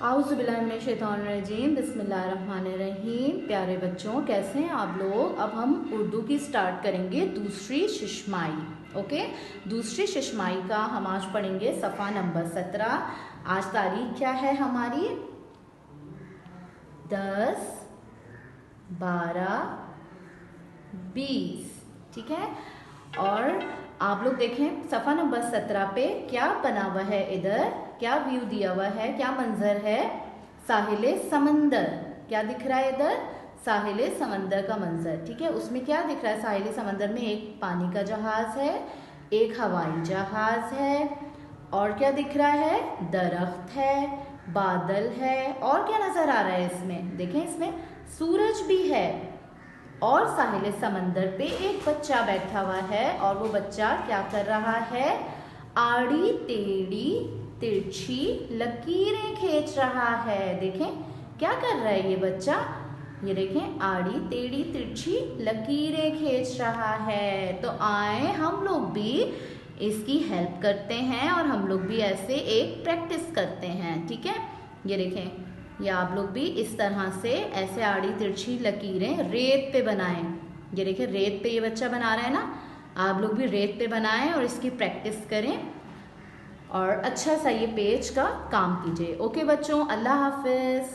आउज़ुबिल्लाहिमिनश्शैतानिर्रजीम बिस्मिल्लाहिर्रहमानिर्रहीम। प्यारे बच्चों, कैसे हैं आप लोग। अब हम उर्दू की स्टार्ट करेंगे दूसरी शिशमाई। ओके, दूसरी शिशमाई का हम आज पढ़ेंगे सफ़ा नंबर 17। आज तारीख क्या है हमारी? 10, 12, 20। ठीक है, और आप लोग देखें सफ़ा नंबर 17 पे क्या बना हुआ है, इधर क्या व्यू दिया हुआ है, क्या मंजर है? साहिले समंदर। क्या दिख रहा है इधर? साहिले समंदर का मंजर। ठीक है, उसमें क्या दिख रहा है? साहिले समंदर में एक पानी का जहाज है, एक हवाई जहाज है, और क्या दिख रहा है? दरख्त है, बादल है, और क्या नजर आ रहा है इसमें? देखें, इसमें सूरज भी है, और साहिल समंदर पे एक बच्चा बैठा हुआ है, और वो बच्चा क्या कर रहा है? आड़ी टेढ़ी तिरछी लकीरें खींच रहा है। देखें क्या कर रहा है ये बच्चा? ये देखें, आड़ी टेढ़ी तिरछी लकीरें खींच रहा है। तो आए हम लोग भी इसकी हेल्प करते हैं, और हम लोग भी ऐसे एक प्रैक्टिस करते हैं। ठीक है, ये देखें, या आप लोग भी इस तरह से ऐसे आड़ी तिरछी लकीरें रेत पे बनाएं। ये देखिए, रेत पे ये बच्चा बना रहा है ना, आप लोग भी रेत पे बनाएं और इसकी प्रैक्टिस करें, और अच्छा सा ये पेज का काम कीजिए। ओके बच्चों, अल्लाह हाफिज़।